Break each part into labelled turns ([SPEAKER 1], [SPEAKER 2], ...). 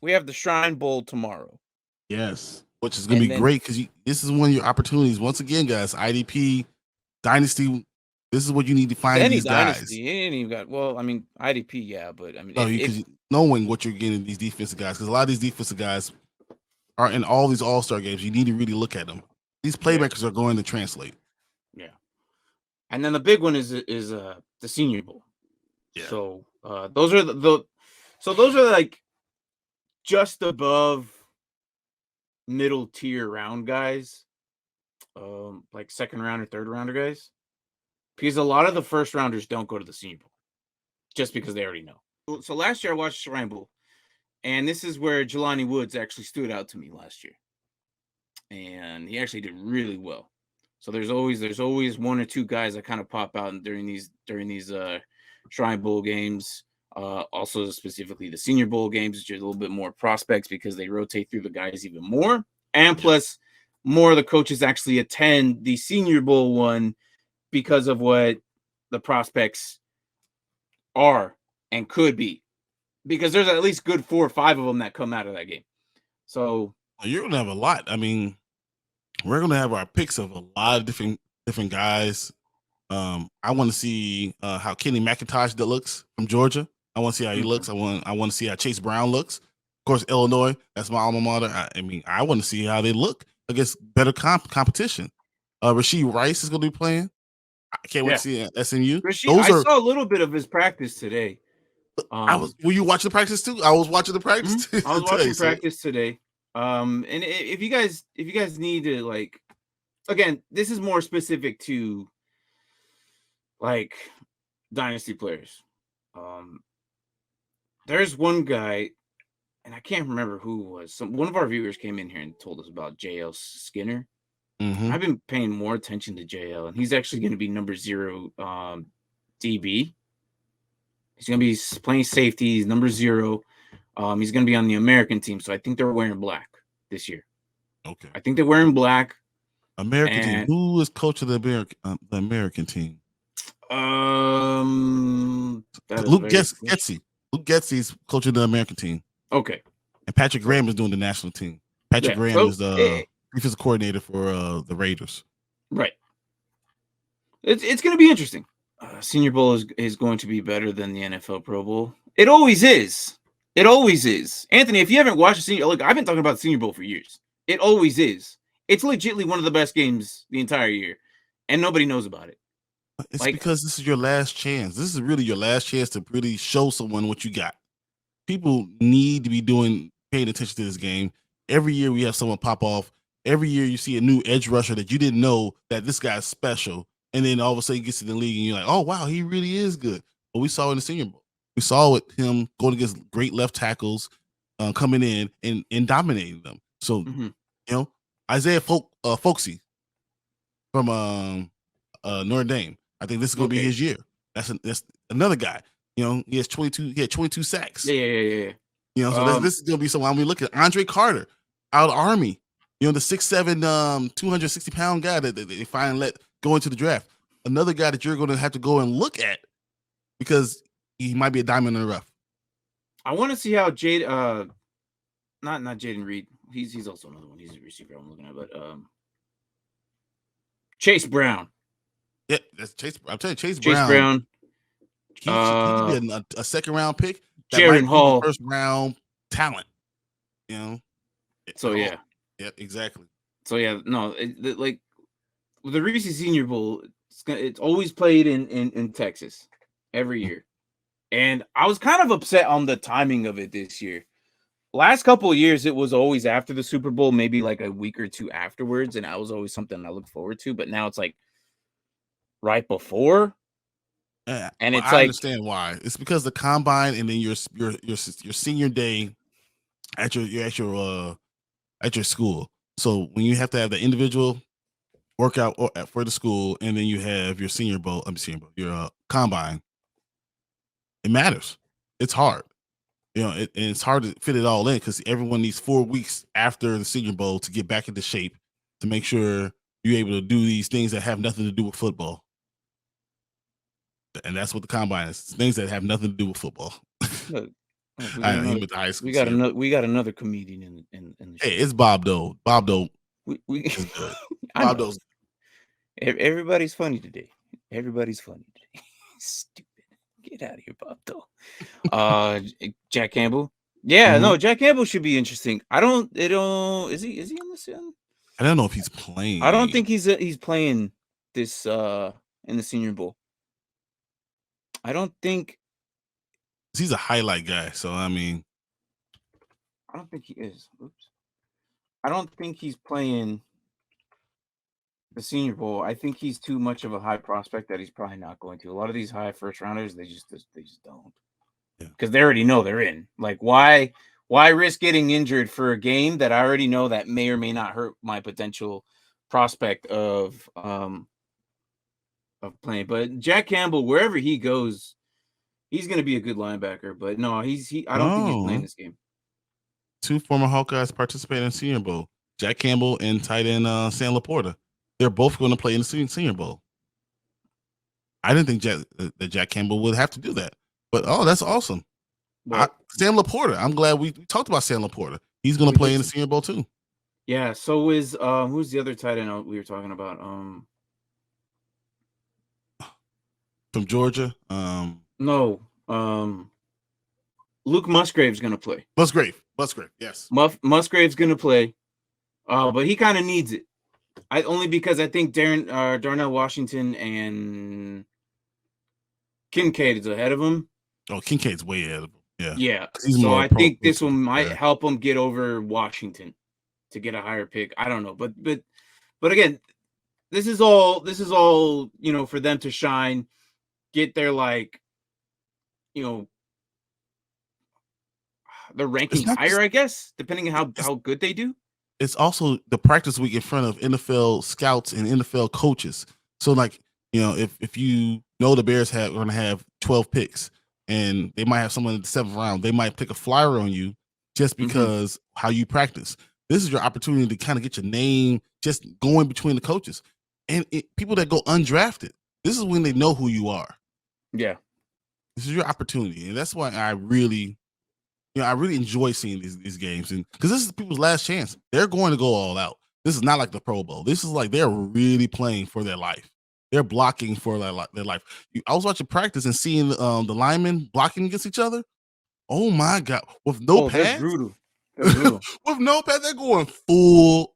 [SPEAKER 1] we have the Shrine Bowl tomorrow.
[SPEAKER 2] Yes, which is going to be great because this is one of your opportunities. Once again, guys, IDP, Dynasty, this is what you need to find these
[SPEAKER 1] Dynasty,
[SPEAKER 2] guys.
[SPEAKER 1] you ain't even got, well, I mean, IDP, yeah, but I mean,
[SPEAKER 2] because knowing what you're getting these defensive guys, because a lot of these defensive guys are in all these all-star games. You need to really look at them. These playmakers are going to translate.
[SPEAKER 1] Yeah. And then the big one is the Senior Bowl. Yeah. So those are those are like just above middle tier round guys, like second round or third rounder guys, because a lot of the first rounders don't go to the Senior Bowl just because they already know. So last year I watched Shrine Bowl, and this is where Jelani Woods actually stood out to me last year, and he actually did really well. So there's always one or two guys that kind of pop out during these Shrine Bowl games. Also specifically the Senior Bowl games, which are a little bit more prospects because they rotate through the guys even more. And plus more of the coaches actually attend the Senior Bowl one because of what the prospects are and could be. Because there's at least good 4 or 5 of them that come out of that game. So
[SPEAKER 2] you're going to have a lot. I mean, we're going to have our picks of a lot of different guys. I want to see how Kenny McIntosh looks from Georgia. I want to see how he looks. I want to see how Chase Brown looks. Of course, Illinois, that's my alma mater. I want to see how they look against better competition. Rasheed Rice is going to be playing. I can't wait to see SMU.
[SPEAKER 1] I saw a little bit of his practice today.
[SPEAKER 2] Were you watching the practice too? I was watching the practice too.
[SPEAKER 1] I was watching practice today. And if you guys need to, like, again, this is more specific to like Dynasty players. There's one guy, and I can't remember who it was. One of our viewers came in here and told us about JL Skinner.
[SPEAKER 2] Mm-hmm.
[SPEAKER 1] I've been paying more attention to JL, and he's actually going to be number 0 DB. He's going to be playing safety. He's number 0. He's going to be on the American team, so I think they're wearing black this year.
[SPEAKER 2] Okay.
[SPEAKER 1] I think they're wearing black.
[SPEAKER 2] American team. Who is coach of the American team? Luke Getsy. Luke Getsy's coach of the American team.
[SPEAKER 1] Okay.
[SPEAKER 2] And Patrick Graham is doing the national team. Patrick Graham is the defensive coordinator for the Raiders.
[SPEAKER 1] Right. It's going to be interesting. Senior Bowl is going to be better than the NFL Pro Bowl. It always is. It always is. Anthony, if you haven't watched the Senior, look, I've been talking about the Senior Bowl for years. It always is. It's legitimately one of the best games the entire year, and nobody knows about it.
[SPEAKER 2] It's because this is your last chance. This is really your last chance to really show someone what you got. People need to be paying attention to this game. Every year we have someone pop off. Every year you see a new edge rusher that you didn't know that this guy's special. And then all of a sudden he gets to the league and you're like, oh, wow, he really is good. But we saw in the Senior Bowl. We saw with him going against great left tackles, coming in and dominating them. So, Isaiah Folksy from Notre Dame. I think this is going to be his year. That's another guy. He has 22. He had 22 sacks.
[SPEAKER 1] Yeah.
[SPEAKER 2] So this is going to be someone. We look at Andre Carter out of the Army. The 6'7", 260-pound guy that they finally let go into the draft. Another guy that you're going to have to go and look at because he might be a diamond in the rough.
[SPEAKER 1] I want to see how not Jaden Reed. He's also another one. He's a receiver I'm looking at, but Chase Brown.
[SPEAKER 2] Yeah, that's Chase. I'm telling you, Chase Brown. He could be a second round pick.
[SPEAKER 1] Jaron Hall,
[SPEAKER 2] first round talent.
[SPEAKER 1] So yeah,
[SPEAKER 2] exactly.
[SPEAKER 1] So yeah, no, like the Reese Senior Bowl, it's always played in Texas every year, and I was kind of upset on the timing of it this year. Last couple of years, it was always after the Super Bowl, maybe like a week or two afterwards, and that was always something I looked forward to. But now it's like right before,
[SPEAKER 2] and it's I understand why. It's because the combine and then your senior day at your school. So when you have to have the individual workout for the school, and then you have your Senior Bowl, your combine, it matters. It's hard. And it's hard to fit it all in because everyone needs 4 weeks after the Senior Bowl to get back into shape to make sure you're able to do these things that have nothing to do with football. And that's what the combine is. Things that have nothing to do with football.
[SPEAKER 1] Look, Oh,
[SPEAKER 2] I know he went to high school.
[SPEAKER 1] We got another comedian in the show.
[SPEAKER 2] Hey, it's Bob Dole. Bob Dole
[SPEAKER 1] we
[SPEAKER 2] is good.
[SPEAKER 1] I
[SPEAKER 2] Bob
[SPEAKER 1] know.
[SPEAKER 2] Dole's
[SPEAKER 1] Everybody's funny today. Everybody's funny today. Stupid. Get out of here, Bob Dole. Jack Campbell. Yeah, no, Jack Campbell should be interesting. Is he on this end?
[SPEAKER 2] I don't know if he's playing.
[SPEAKER 1] I don't think he's playing this in the Senior Bowl. I don't think
[SPEAKER 2] he's a highlight guy, so I mean,
[SPEAKER 1] I don't think he is. Oops. I don't think he's playing the Senior Bowl. I think he's too much of a high prospect that he's probably not going to. A lot of these high first rounders, they just don't. Because they already know they're in. Like, why risk getting injured for a game that I already know that may or may not hurt my potential prospect of playing? But Jack Campbell, wherever he goes, he's going to be a good linebacker. But no, I don't think he's playing this game.
[SPEAKER 2] 2 former Hawkeyes participated in Senior Bowl. Jack Campbell and tight end Sam Laporta. They're both going to play in the Senior Bowl. I didn't think Jack Campbell would have to do that. But, that's awesome. Sam Laporta. I'm glad we talked about Sam Laporta. He's going to play in the Senior Bowl too.
[SPEAKER 1] Yeah. So is who's the other tight end we were talking about?
[SPEAKER 2] From Georgia.
[SPEAKER 1] No. Luke Musgrave's going to play.
[SPEAKER 2] Musgrave. Yes.
[SPEAKER 1] Musgrave's going to play. But he kind of needs it. Only because I think Darnell Washington and Kincaid is ahead of him.
[SPEAKER 2] Oh, Kincaid's way ahead of him. Yeah.
[SPEAKER 1] Yeah. So I think this one might help him get over Washington to get a higher pick. I don't know. But again, this is all, for them to shine, get their their ranking higher, I guess, depending on how good they do.
[SPEAKER 2] It's also the practice week in front of NFL scouts and NFL coaches. So if you know the Bears are going to have 12 picks and they might have someone in the 7th round, they might pick a flyer on you just because how you practice. This is your opportunity to kind of get your name just going between the coaches and people that go undrafted. This is when they know who you are.
[SPEAKER 1] Yeah.
[SPEAKER 2] This is your opportunity. And that's why I really enjoy seeing these games, and because this is people's last chance. They're going to go all out. This is not like the Pro Bowl. This is like they're really playing for their life. They're blocking for their life. I was watching practice and seeing the linemen blocking against each other. Oh my God! With no pads,
[SPEAKER 1] they're brutal.
[SPEAKER 2] With no pads, they're going full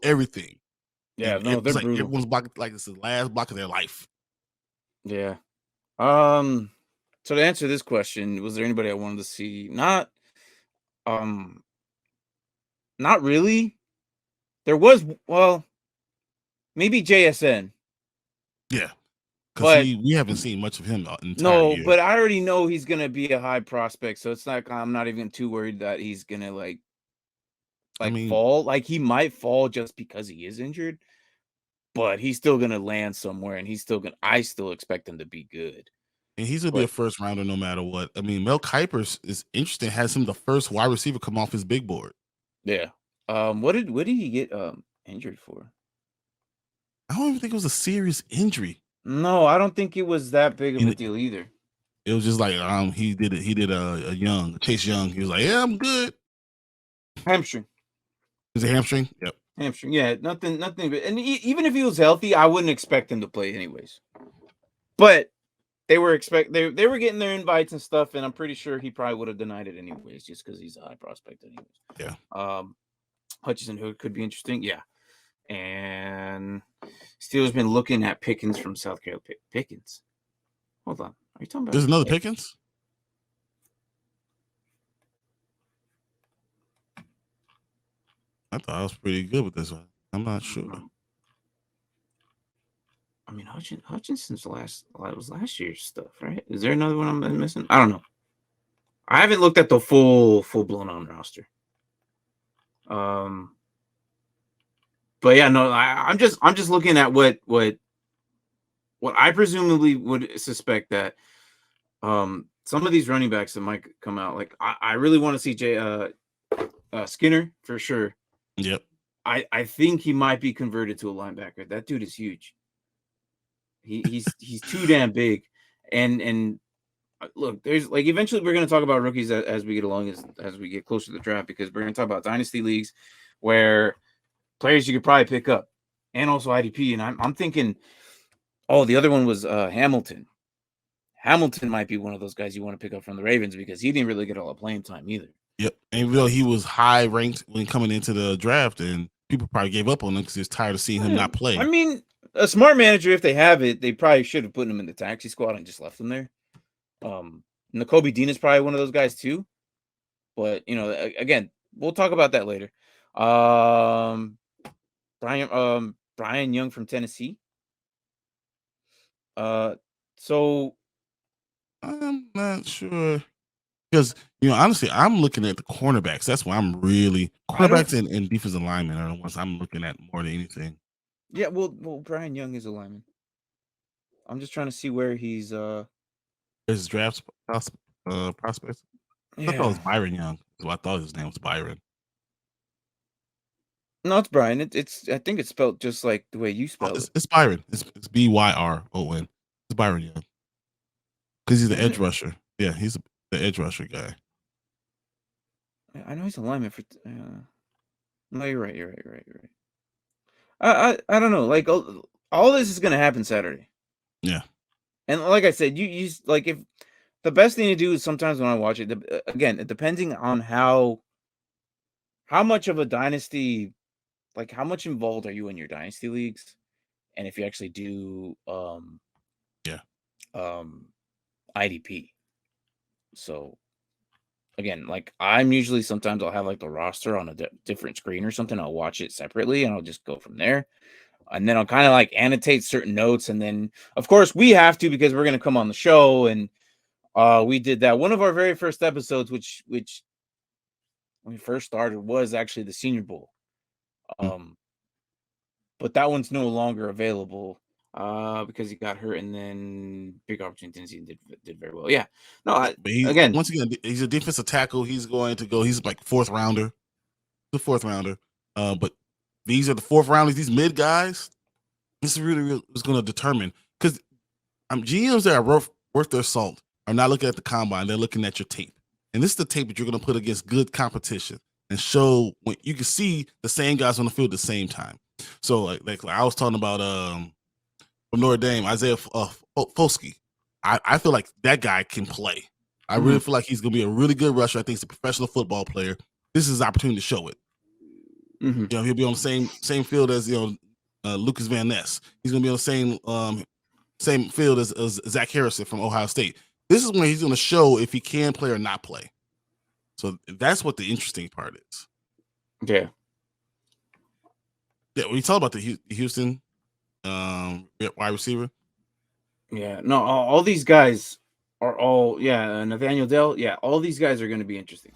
[SPEAKER 2] everything.
[SPEAKER 1] Yeah,
[SPEAKER 2] and
[SPEAKER 1] no, they're
[SPEAKER 2] like
[SPEAKER 1] brutal.
[SPEAKER 2] Everyone's blocking like it's the last block of their life.
[SPEAKER 1] Yeah. So to answer this question, was there anybody I wanted to see? Not really. There was, maybe JSN.
[SPEAKER 2] Yeah, because we haven't seen much of him entire year.
[SPEAKER 1] But I already know he's gonna be a high prospect, so it's not. I'm not even too worried that he's gonna fall. Like he might fall just because he is injured, but he's still gonna land somewhere, and I still expect him to be good.
[SPEAKER 2] And he's gonna be a first rounder no matter what. I mean, Mel Kiper is interesting. Has him the first wide receiver come off his big board.
[SPEAKER 1] Yeah. What did he get injured for?
[SPEAKER 2] I don't even think it was a serious injury.
[SPEAKER 1] No, I don't think it was that big of a deal either.
[SPEAKER 2] It was just like he did a Chase Young. He was like, yeah, I'm good.
[SPEAKER 1] Hamstring.
[SPEAKER 2] Is it hamstring? Yep.
[SPEAKER 1] Hamstring. Yeah, nothing. And even if he was healthy, I wouldn't expect him to play anyways. But they were getting their invites and stuff, and I'm pretty sure he probably would have denied it anyways, just because he's a high prospect anyways.
[SPEAKER 2] Yeah.
[SPEAKER 1] Hutchinson Hood could be interesting. Yeah. And Steelers been looking at Pickens from South Carolina. Pickens. Hold on. Are you talking about?
[SPEAKER 2] There's another Pickens? I thought I was pretty good with this one. I'm not sure.
[SPEAKER 1] I mean, Hutchinson's was last year's stuff, right? Is there another one I'm missing? I don't know. I haven't looked at the full blown on roster. But yeah, no, I'm just looking at what I presumably would suspect that some of these running backs that might come out. Like I really want to see Skinner for sure.
[SPEAKER 2] Yep.
[SPEAKER 1] I think he might be converted to a linebacker. That dude is huge. He's too damn big, and look, there's like eventually we're going to talk about rookies as we get along, as we get closer to the draft, because we're going to talk about dynasty leagues where players you could probably pick up, and also IDP. And I'm thinking, oh, the other one was Hamilton. Hamilton might be one of those guys you want to pick up from the Ravens because he didn't really get a lot of playing time either.
[SPEAKER 2] Yep. And even though he was high ranked when coming into the draft, and people probably gave up on him because they're tired of seeing him not play.
[SPEAKER 1] I mean, a smart manager, if they have it, they probably should have put him in the taxi squad and just left him there. Nakobe Dean is probably one of those guys too. But you know, again, we'll talk about that later. Brian Young from Tennessee. So
[SPEAKER 2] I'm not sure because honestly, I'm looking at the cornerbacks. That's why I'm really cornerbacks and defensive linemen are the ones I'm looking at more than anything.
[SPEAKER 1] Yeah, well, Brian Young is a lineman. I'm just trying to see where he's
[SPEAKER 2] his draft prospects.
[SPEAKER 1] Yeah.
[SPEAKER 2] I thought it was Byron Young. So I thought his name was Byron.
[SPEAKER 1] No, it's Brian. It's I think it's spelled just like the way you spell it.
[SPEAKER 2] It's Byron. It's Byron. It's Byron Young. Because he's the edge rusher. Yeah, he's the edge rusher guy.
[SPEAKER 1] I know he's a lineman for. No, you're right. You're right. I don't know. Like all this is gonna happen Saturday.
[SPEAKER 2] Yeah.
[SPEAKER 1] And like I said, you like if the best thing to do is sometimes when I watch it, again, depending on how much of a dynasty, like how much involved are you in your dynasty leagues, and if you actually do IDP. So again, like I'm usually sometimes I'll have like the roster on a different screen or something. I'll watch it separately and I'll just go from there. And then I'll kind of like annotate certain notes. And then of course we have to, because we're going to come on the show. And we did that. One of our very first episodes, which when we first started, was actually the Senior Bowl. But that one's no longer available because he got hurt, and then big opportunity and did very well. Yeah. No, again,
[SPEAKER 2] once again, he's a defensive tackle. He's going to go. He's like fourth rounder. The fourth rounder. But these are the fourth rounders. These mid guys. This is really is going to determine, because GMs that are worth their salt are not looking at the combine. They're looking at your tape, and this is the tape that you're going to put against good competition and show when you can see the same guys on the field at the same time. So like I was talking about from Notre Dame, Isaiah Foskey. I feel like that guy can play. I really feel like he's going to be a really good rusher. I think he's a professional football player. This is his opportunity to show it. He'll be on the same field as Lucas Van Ness. He's going to be on the same field as Zach Harrison from Ohio State. This is when he's going to show if he can play or not play. So that's what the interesting part is.
[SPEAKER 1] Yeah.
[SPEAKER 2] Yeah, when you talk about the Houston wide receiver.
[SPEAKER 1] Yeah, no, all these guys are all Nathaniel Dell. Yeah, all these guys are going to be interesting.